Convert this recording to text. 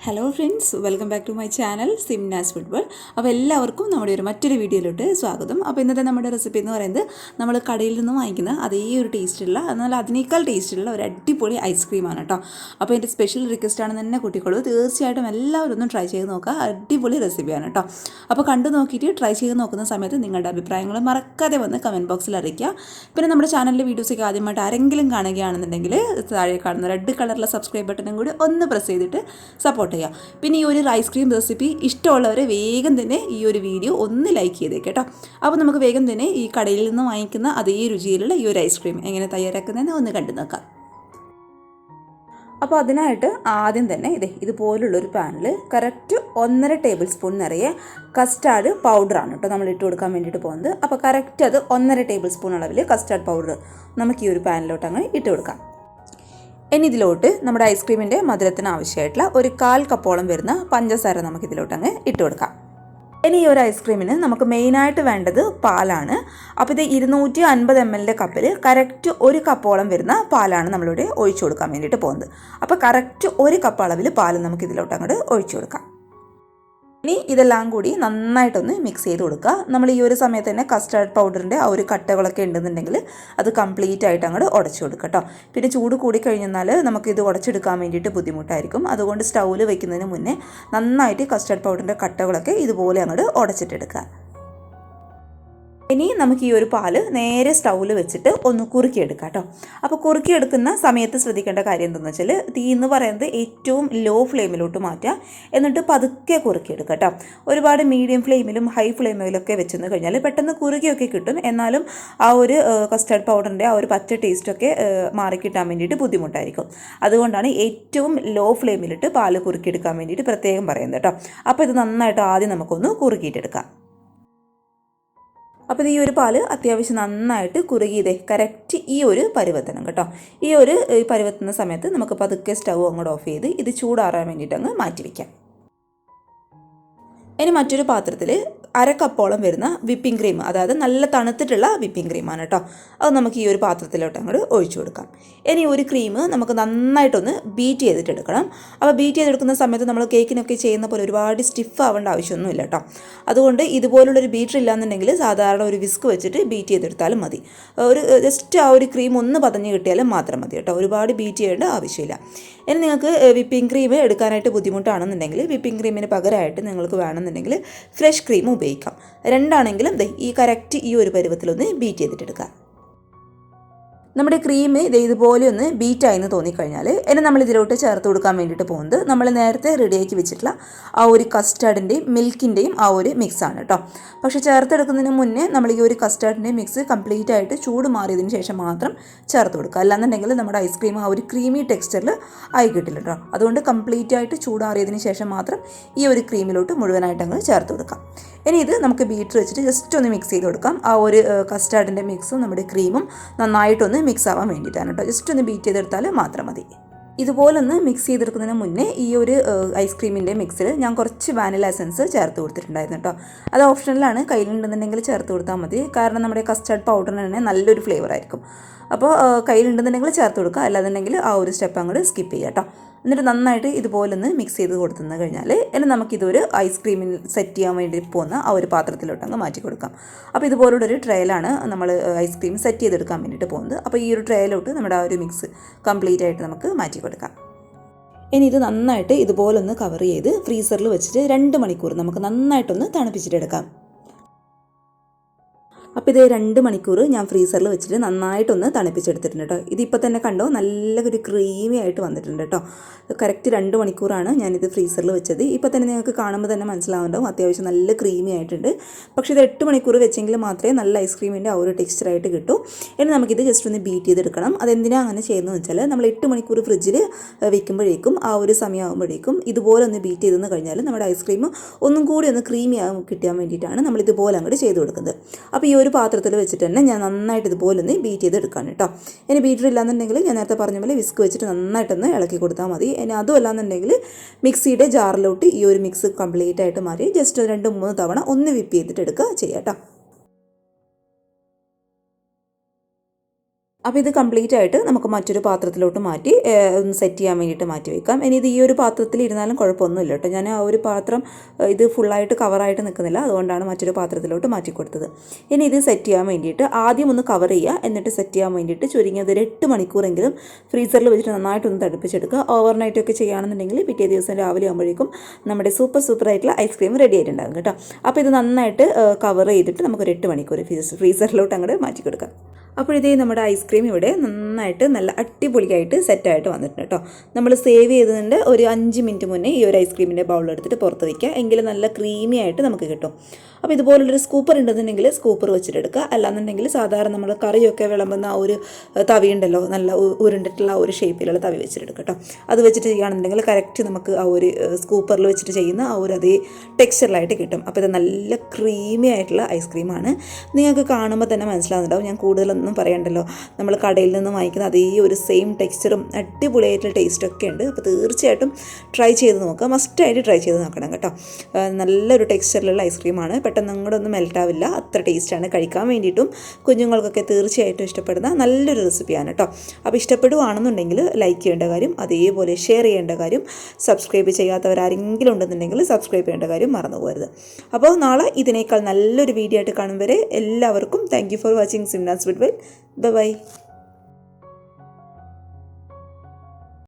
Hello friends, welcome back to my channel സിംനാസ് football. അപ്പോൾ എല്ലാവർക്കും നമ്മുടെ മറ്റൊരു വീഡിയോയിലോട്ട് സ്വാഗതം. അപ്പോൾ ഇന്നത്തെ നമ്മുടെ റെസിപ്പി എന്ന് പറയുന്നത് നമ്മൾ കടയിൽ നിന്ന് വാങ്ങിക്കുന്ന അതേ ഒരു ടേസ്റ്റുള്ള, എന്നാൽ അതിനേക്കാൾ ടേസ്റ്റുള്ള ഒരു അടിപൊളി ഐസ്ക്രീമാണ് കേട്ടോ. അപ്പോൾ എൻ്റെ സ്പെഷ്യൽ റിക്വസ്റ്റാണ് തന്നെ കുട്ടികളോ, തീർച്ചയായിട്ടും എല്ലാവരും ഒന്ന് ട്രൈ ചെയ്ത് നോക്കുക. അടിപൊളി റെസിപ്പിയാണ് കേട്ടോ. അപ്പോൾ കണ്ടു നോക്കിയിട്ട് ട്രൈ ചെയ്ത് നോക്കുന്ന സമയത്ത് നിങ്ങളുടെ അഭിപ്രായങ്ങൾ മറക്കാതെ വന്ന് കമൻറ്റ് ബോക്സിൽ അറിയിക്കുക. പിന്നെ നമ്മുടെ ചാനലിലെ വീഡിയോസൊക്കെ ആദ്യമായിട്ട് ആരെങ്കിലും കാണുകയാണെന്നുണ്ടെങ്കിൽ താഴെ കാണുന്ന റെഡ് കളറിലെ സബ്സ്ക്രൈബ് ബട്ടണും കൂടി ഒന്ന് പ്രസ് ചെയ്തിട്ട് സപ്പോർട്ട് ചെയ്യാം. പിന്നെ ഈ ഒരു ഐസ്ക്രീം റെസിപ്പി ഇഷ്ടമുള്ളവരെ വേഗം തന്നെ ഈ ഒരു വീഡിയോ ഒന്ന് ലൈക്ക് ചെയ്തേക്ക് കേട്ടോ. അപ്പോൾ നമുക്ക് വേഗം തന്നെ ഈ കടയിൽ നിന്ന് വാങ്ങിക്കുന്ന അതേ രുചിയിലുള്ള ഈ ഒരു ഐസ്ക്രീം എങ്ങനെ തയ്യാറാക്കുന്നതെന്ന് ഒന്ന് കണ്ടു നോക്കാം. അപ്പോൾ അതിനായിട്ട് ആദ്യം തന്നെ ഇതുപോലുള്ളൊരു പാനിൽ കറക്റ്റ് 1.5 ടേബിൾ സ്പൂൺ നിറയെ കസ്റ്റാർഡ് പൗഡറാണ് കേട്ടോ നമ്മൾ ഇട്ട് കൊടുക്കാൻ വേണ്ടിയിട്ട് പോകുന്നത്. അപ്പോൾ കറക്റ്റ് അത് 1.5 ടേബിൾ സ്പൂൺ അളവിൽ കസ്റ്റാർഡ് പൗഡർ നമുക്ക് ഈ ഒരു പാനിലോട്ട് അങ്ങ് ഇട്ട് കൊടുക്കാം. ഇനി ഇതിലോട്ട് നമ്മുടെ ഐസ്ക്രീമിൻ്റെ മധുരത്തിന് ആവശ്യമായിട്ടുള്ള ഒരു 1/4 കപ്പോളം വരുന്ന പഞ്ചസാര നമുക്കിതിലോട്ട് അങ്ങ് ഇട്ട് കൊടുക്കാം. ഇനി ഈ ഒരു ഐസ്ക്രീമിന് നമുക്ക് മെയിനായിട്ട് വേണ്ടത് പാലാണ്. അപ്പോൾ ഇത് 250 ml കപ്പിൽ കറക്റ്റ് 1 കപ്പോളം വരുന്ന പാലാണ് നമ്മളിവിടെ ഒഴിച്ചു കൊടുക്കാൻ വേണ്ടിയിട്ട് പോകുന്നത്. അപ്പോൾ കറക്റ്റ് 1 കപ്പ് അളവിൽ പാൽ നമുക്കിതിലോട്ട് അങ്ങോട്ട് ഒഴിച്ചു കൊടുക്കാം. ഇനി ഇതെല്ലാം കൂടി നന്നായിട്ടൊന്ന് മിക്സ് ചെയ്ത് കൊടുക്കുക. നമ്മൾ ഈ ഒരു സമയത്ത് തന്നെ കസ്റ്റാർഡ് പൗഡറിൻ്റെ ആ ഒരു കട്ടകളൊക്കെ ഉണ്ടെന്നുണ്ടെങ്കിൽ അത് കംപ്ലീറ്റ് ആയിട്ട് അങ്ങോട്ട് ഉടച്ചു കൊടുക്കുക കേട്ടോ. പിന്നെ ചൂട് കൂടി കഴിഞ്ഞാൽ നമുക്കിത് ഉടച്ചെടുക്കാൻ വേണ്ടിയിട്ട് ബുദ്ധിമുട്ടായിരിക്കും. അതുകൊണ്ട് സ്റ്റൗവിൽ വയ്ക്കുന്നതിന് മുന്നേ നന്നായിട്ട് കസ്റ്റാർഡ് പൗഡറിൻ്റെ കട്ടകളൊക്കെ ഇതുപോലെ അങ്ങോട്ട് ഉടച്ചിട്ടെടുക്കുക. ഇനി നമുക്ക് ഈ ഒരു പാല് നേരെ സ്റ്റൗവിൽ വെച്ചിട്ട് ഒന്ന് കുറുക്കിയെടുക്കാം കേട്ടോ. അപ്പോൾ കുറുക്കിയെടുക്കുന്ന സമയത്ത് ശ്രദ്ധിക്കേണ്ട കാര്യം എന്താണെന്ന് വെച്ചാൽ തീ എന്ന് പറയുന്നത് ഏറ്റവും ലോ ഫ്ലെയിമിലോട്ട് മാറ്റുക, എന്നിട്ട് പതുക്കെ കുറുക്കിയെടുക്കുക കേട്ടോ. ഒരുപാട് മീഡിയം ഫ്ലെയിമിലും ഹൈ ഫ്ലെയിമിലൊക്കെ വെച്ചെന്ന് കഴിഞ്ഞാൽ പെട്ടെന്ന് കുറുകിയൊക്കെ കിട്ടും, എന്നാലും ആ ഒരു കസ്റ്റാർഡ് പൗഡറിൻ്റെ ആ ഒരു പച്ച ടേസ്റ്റൊക്കെ മാറിക്കിട്ടാൻ വേണ്ടിയിട്ട് ബുദ്ധിമുട്ടായിരിക്കും. അതുകൊണ്ടാണ് ഏറ്റവും ലോ ഫ്ലെയിമിലിട്ട് പാല് കുറുക്കിയെടുക്കാൻ വേണ്ടിയിട്ട് പ്രത്യേകം പറയുന്നത് കേട്ടോ. അപ്പോൾ ഇത് നന്നായിട്ട് ആദ്യം നമുക്കൊന്ന് കുറുക്കിയിട്ടെടുക്കാം. അപ്പോൾ ഈ ഒരു പാല് അത്യാവശ്യം നന്നായിട്ട് കുറുകിയതേ കറക്റ്റ് ഈ ഒരു പരുവത്തണം കേട്ടോ. ഈ ഒരു പരുവത്തുന്ന സമയത്ത് നമുക്ക് പതുക്കെ സ്റ്റൗ അങ്ങോട്ട് ഓഫ് ചെയ്ത് ഇത് ചൂടാറാൻ വേണ്ടിയിട്ട് അങ്ങ് മാറ്റി വയ്ക്കാം. ഇനി മറ്റൊരു പാത്രത്തിൽ 1/2 കപ്പോളം വരുന്ന വിപ്പിംഗ് ക്രീം, അതായത് നല്ല തണുത്തിട്ടുള്ള വിപ്പിംഗ് ക്രീമാണ് കേട്ടോ. അത് നമുക്ക് ഈ ഒരു പാത്രത്തിലോട്ട് അങ്ങോട്ട് ഒഴിച്ചു കൊടുക്കാം. ഇനി ഒരു ക്രീം നമുക്ക് നന്നായിട്ടൊന്ന് ബീറ്റ് ചെയ്തിട്ടെടുക്കണം. അപ്പോൾ ബീറ്റ് ചെയ്തെടുക്കുന്ന സമയത്ത് നമ്മൾ കേക്കിനൊക്കെ ചെയ്യുന്ന പോലെ ഒരുപാട് സ്റ്റിഫ് ആവേണ്ട ആവശ്യമൊന്നുമില്ല കേട്ടോ. അതുകൊണ്ട് ഇതുപോലുള്ളൊരു ബീറ്റർ ഇല്ലാന്നുണ്ടെങ്കിൽ സാധാരണ ഒരു വിസ്ക് വെച്ചിട്ട് ബീറ്റ് ചെയ്തെടുത്താലും മതി. ഒരു ജസ്റ്റ് ആ ഒരു ക്രീം ഒന്ന് പതഞ്ഞ് കിട്ടിയാലും മാത്രം മതി കേട്ടോ. ഒരുപാട് ബീറ്റ് ചെയ്യേണ്ട ആവശ്യമില്ല. ഇനി നിങ്ങൾക്ക് വിപ്പിംഗ് ക്രീം എടുക്കാനായിട്ട് ബുദ്ധിമുട്ടാണെന്നുണ്ടെങ്കിൽ വിപ്പിംഗ് ക്രീമിന് പകരമായിട്ട് നിങ്ങൾക്ക് വേണമെന്നുണ്ടെങ്കിൽ ഫ്രഷ് ക്രീം ഉപയോഗിക്കാം. രണ്ടാണെങ്കിലും ഈ കറക്റ്റ് ഈ ഒരു പരുവത്തിലൊന്ന് ബീറ്റ് ചെയ്തിട്ടെടുക്കുക. നമ്മുടെ ക്രീം ഇതുപോലെ ഒന്ന് ബീറ്റായെന്ന് തോന്നിക്കഴിഞ്ഞാൽ ഇനി നമ്മൾ ഇതിലോട്ട് ചേർത്ത് കൊടുക്കാൻ വേണ്ടിയിട്ട് പോകുന്നത് നമ്മൾ നേരത്തെ റെഡിയാക്കി വെച്ചിട്ടുള്ള ആ ഒരു കസ്റ്റാർഡിൻ്റെയും മിൽക്കിൻ്റെയും ആ ഒരു മിക്സാണ് കേട്ടോ. പക്ഷേ ചേർത്തെടുക്കുന്നതിന് മുന്നേ നമ്മൾ ഈ ഒരു കസ്റ്റാർഡിൻ്റെ മിക്സ് കംപ്ലീറ്റ് ആയിട്ട് ചൂട് മാറിയതിന് ശേഷം മാത്രം ചേർത്ത് കൊടുക്കുക. അല്ലാന്നുണ്ടെങ്കിൽ നമ്മുടെ ഐസ്ക്രീം ആ ഒരു ക്രീമി ടെക്സ്ചറിൽ ആയി കിട്ടില്ല കേട്ടോ. അതുകൊണ്ട് കംപ്ലീറ്റ് ആയിട്ട് ചൂടാറിയതിന് ശേഷം മാത്രം ഈ ഒരു ക്രീമിലോട്ട് മുഴുവനായിട്ട് അങ്ങ് ചേർത്ത് കൊടുക്കാം. ഇനി ഇത് നമുക്ക് ബീറ്റർ വെച്ചിട്ട് ജസ്റ്റ് ഒന്ന് മിക്സ് ചെയ്ത് കൊടുക്കാം. ആ ഒരു കസ്റ്റാർഡിൻ്റെ മിക്സും നമ്മുടെ ക്രീമും നന്നായിട്ടൊന്ന് മിക്സ് ആവാൻ വേണ്ടിയിട്ടാണ് കേട്ടോ. ജസ്റ്റ് ഒന്ന് ബീറ്റ് ചെയ്തെടുത്താൽ മാത്രം മതി. ഇതുപോലൊന്ന് മിക്സ് ചെയ്തെടുക്കുന്നതിന് മുന്നേ ഈ ഒരു ഐസ്ക്രീമിൻ്റെ മിക്സിൽ ഞാൻ കുറച്ച് വാനില എസൻസ് ചേർത്ത് കൊടുത്തിട്ടുണ്ടായിരുന്നു കേട്ടോ. അത് ഓപ്ഷനിലാണ്, കയ്യിലുണ്ടെന്നുണ്ടെങ്കിൽ ചേർത്ത് കൊടുത്താൽ മതി. കാരണം നമ്മുടെ കസ്റ്റാർഡ് പൗഡറിന് തന്നെ നല്ലൊരു ഫ്ലേവർ ആയിരിക്കും. അപ്പോൾ കയ്യിലുണ്ടെന്നുണ്ടെങ്കിൽ ചേർത്ത് കൊടുക്കുക, അല്ലാന്നുണ്ടെങ്കിൽ ആ ഒരു സ്റ്റെപ്പ് അങ്ങോട്ട് സ്കിപ്പ് ചെയ്യുക കേട്ടോ. എന്നിട്ട് നന്നായിട്ട് ഇതുപോലൊന്ന് മിക്സ് ചെയ്ത് കൊടുത്തു കഴിഞ്ഞാൽ ഇനി നമുക്കിതൊരു ഐസ്ക്രീമിൽ സെറ്റ് ചെയ്യാൻ വേണ്ടി പോകുന്ന ആ ഒരു പാത്രത്തിലോട്ട് അങ്ങ് മാറ്റി കൊടുക്കാം. അപ്പോൾ ഇതുപോലുള്ളൊരു ട്രേയിലാണ് നമ്മൾ ഐസ്ക്രീം സെറ്റ് ചെയ്തെടുക്കാൻ വേണ്ടിയിട്ട് പോകുന്നത്. അപ്പോൾ ഈ ഒരു ട്രേയിലോട്ട് നമ്മുടെ ആ ഒരു മിക്സ് കംപ്ലീറ്റ് ആയിട്ട് നമുക്ക് മാറ്റി കൊടുക്കാം. ഇനി ഇത് നന്നായിട്ട് ഇതുപോലൊന്ന് കവർ ചെയ്ത് ഫ്രീസറിൽ വെച്ചിട്ട് 2 മണിക്കൂർ നമുക്ക് നന്നായിട്ടൊന്ന് തണുപ്പിച്ചിട്ടെടുക്കാം. അപ്പോൾ ഇത് 2 മണിക്കൂർ ഞാൻ ഫ്രീസറിൽ വെച്ചിട്ട് നന്നായിട്ടൊന്ന് തണുപ്പിച്ചെടുത്തിട്ടുണ്ട് കേട്ടോ. ഇതിപ്പോൾ തന്നെ കണ്ടോ നല്ലൊരു ക്രീമി ആയിട്ട് വന്നിട്ടുണ്ട് കേട്ടോ. കറക്റ്റ് 2 മണിക്കൂറാണ് ഞാനിത് ഫ്രീസറിൽ വെച്ചത്. ഇപ്പോൾ തന്നെ നിങ്ങൾക്ക് കാണുമ്പോൾ തന്നെ മനസ്സിലാവുന്നുണ്ടാവും അത്യാവശ്യം നല്ല ക്രീമി ആയിട്ടുണ്ട്. പക്ഷേ ഇത് 8 മണിക്കൂർ വെച്ചെങ്കിൽ മാത്രമേ നല്ല ഐസ്ക്രീമിൻ്റെ ആ ഒരു ടെക്സ്ചറായിട്ട് കിട്ടൂ. ഇനി നമുക്കിത് ജസ്റ്റ് ഒന്ന് ബീറ്റ് ചെയ്തെടുക്കണം. അതെന്തിനാണ് അങ്ങനെ ചെയ്യുന്നതെന്ന് വെച്ചാൽ നമ്മൾ 8 മണിക്കൂർ ഫ്രിഡ്ജിൽ വെക്കുമ്പോഴേക്കും ആ ഒരു സമയമാകുമ്പോഴേക്കും ഇതുപോലെ ഒന്ന് ബീറ്റ് ചെയ്തെന്ന് കഴിഞ്ഞാൽ നമ്മുടെ ഐസ്ക്രീം ഒന്നും കൂടി ഒന്ന് ക്രീമി കിട്ടാൻ വേണ്ടിയിട്ടാണ് നമ്മൾ ഇതുപോലെ അങ്ങോട്ട് ചെയ്ത് കൊടുക്കുന്നത്. അപ്പോൾ ഈ ഒരു പാത്രത്തിൽ വെച്ചിട്ട് തന്നെ ഞാൻ നന്നായിട്ട് ഇതുപോലെ ഒന്ന് ബീറ്റ് ചെയ്തെടുക്കാൻ കേട്ടോ. ഇനി ബീറ്റർ ഇല്ലാന്നുണ്ടെങ്കിൽ ഞാൻ നേരത്തെ പറഞ്ഞ പോലെ വിസ്ക് വെച്ചിട്ട് നന്നായിട്ടൊന്ന് ഇളക്കി കൊടുത്താൽ മതി. ഇനി അതും അല്ലാന്നുണ്ടെങ്കിൽ മിക്സിയുടെ ജാറിലോട്ട് ഈ ഒരു മിക്സ് കംപ്ലീറ്റ് ആയിട്ട് മാറി ജസ്റ്റ് 2-3 തവണ ഒന്ന് വിപ്പ് ചെയ്തിട്ട് എടുക്കുക ചെയ്യാം കേട്ടോ. അപ്പോൾ ഇത് കംപ്ലീറ്റ് ആയിട്ട് നമുക്ക് മറ്റൊരു പാത്രത്തിലോട്ട് മാറ്റി ഒന്ന് സെറ്റ് ചെയ്യാൻ വേണ്ടിയിട്ട് മാറ്റി വെക്കാം. ഇനി ഇത് ഈ ഒരു പാത്രത്തിൽ ഇരുന്നാലും കുഴപ്പമൊന്നുമില്ല കേട്ടോ. ഞാൻ ആ ഒരു പാത്രം ഇത് ഫുള്ളായിട്ട് കവറായിട്ട് നിൽക്കുന്നില്ല, അതുകൊണ്ടാണ് മറ്റൊരു പാത്രത്തിലോട്ട് മാറ്റി കൊടുത്തത്. ഇനി ഇത് സെറ്റ് ചെയ്യാൻ വേണ്ടിയിട്ട് ആദ്യം ഒന്ന് കവർ ചെയ്യുക, എന്നിട്ട് സെറ്റ് ചെയ്യാൻ വേണ്ടിയിട്ട് ചുരുങ്ങിയത് ഒരു 8 മണിക്കൂറെങ്കിലും ഫ്രീസറിൽ വെച്ചിട്ട് നന്നായിട്ടൊന്ന് തണുപ്പിച്ചെടുക്കുക. ഓവർനൈറ്റൊക്കെ ചെയ്യുകയാണെന്നുണ്ടെങ്കിൽ പിറ്റേ ദിവസം രാവിലെ ആകുമ്പോഴേക്കും നമ്മുടെ സൂപ്പറായിട്ടുള്ള ഐസ്ക്രീം റെഡി ആയിട്ടുണ്ടാകും കേട്ടോ. അപ്പോൾ ഇത് നന്നായിട്ട് കവർ ചെയ്തിട്ട് നമുക്കൊരു 8 മണിക്കൂർ ഫ്രീസറിലോട്ട് അങ്ങോട്ട് മാറ്റി കൊടുക്കാം. അപ്പോൾ ഇതേ നമ്മുടെ ഐസ്ക്രീം ഇവിടെ നന്നായിട്ട് നല്ല അടിപൊളിയായിട്ട് സെറ്റായിട്ട് വന്നിട്ടുണ്ട് കേട്ടോ. നമ്മൾ സേവ് ചെയ്തതിൻ്റെ ഒരു 5 മിനിറ്റ് മുന്നേ ഈ ഒരു ഐസ്ക്രീമിൻ്റെ ബൗളെടുത്തിട്ട് പുറത്ത് വയ്ക്കുക, എങ്കിൽ നല്ല ക്രീമി ആയിട്ട് നമുക്ക് കിട്ടും. അപ്പോൾ ഇതുപോലുള്ളൊരു സ്കൂപ്പർ ഉണ്ടെന്നുണ്ടെങ്കിൽ സ്കൂപ്പർ വെച്ചിട്ടെടുക്കുക. അല്ലാന്നുണ്ടെങ്കിൽ സാധാരണ നമ്മൾ കറിയൊക്കെ വിളമ്പുന്ന ആ ഒരു തവി ഉണ്ടല്ലോ, നല്ല ഉരുണ്ടിട്ടുള്ള ഒരു ഷേപ്പിലുള്ള തവി വെച്ചിട്ടെടുക്കുക കേട്ടോ. അത് വെച്ചിട്ട് ചെയ്യുകയാണെന്നുണ്ടെങ്കിൽ കറക്റ്റ് നമുക്ക് ആ ഒരു സ്കൂപ്പറിൽ വെച്ചിട്ട് ചെയ്യുന്ന ആ ഒരു അതേ ടെക്സ്ചറിലായിട്ട് കിട്ടും. അപ്പോൾ ഇത് നല്ല ക്രീമി ആയിട്ടുള്ള ഐസ്ക്രീമാണ്. നിങ്ങൾക്ക് കാണുമ്പോൾ തന്നെ മനസ്സിലാകുന്നുണ്ടാവും, ഞാൻ കൂടുതലൊന്നും പറയണ്ടല്ലോ. നമ്മൾ കടയിൽ നിന്ന് വാങ്ങിക്കുന്ന അതേ ഒരു സെയിം ടെക്സ്ചറും അടിപൊളിയായിട്ടുള്ള ടേസ്റ്റൊക്കെ ഉണ്ട്. അപ്പോൾ തീർച്ചയായിട്ടും ട്രൈ ചെയ്ത് നോക്കുക, മസ്റ്റായിട്ട് ട്രൈ ചെയ്ത് നോക്കണം കേട്ടോ. നല്ലൊരു ടെക്സ്ചറിലുള്ള ഐസ്ക്രീമാണ്, പെട്ടെന്ന് അങ്ങോട്ടൊന്നും മെൽറ്റാവില്ല, അത്ര ടേസ്റ്റാണ്. കഴിക്കാൻ വേണ്ടിയിട്ടും കുഞ്ഞുങ്ങൾക്കൊക്കെ തീർച്ചയായിട്ടും ഇഷ്ടപ്പെടുന്ന നല്ലൊരു റെസിപ്പിയാണ് കേട്ടോ. അപ്പോൾ ഇഷ്ടപ്പെടുകയാണെന്നുണ്ടെങ്കിൽ ലൈക്ക് ചെയ്യേണ്ട കാര്യം, അതേപോലെ ഷെയർ ചെയ്യേണ്ട കാര്യം, സബ്സ്ക്രൈബ് ചെയ്യാത്തവരാരെങ്കിലും ഉണ്ടെന്നുണ്ടെങ്കിൽ സബ്സ്ക്രൈബ് ചെയ്യേണ്ട കാര്യം മറന്നു പോകരുത്. അപ്പോൾ നാളെ ഇതിനേക്കാൾ നല്ലൊരു വീഡിയോ ആയിട്ട് കാണും വരെ എല്ലാവർക്കും താങ്ക് യു ഫോർ വാച്ചിങ് സിംനാസ് വിഡ് വെൽ. ബൈ.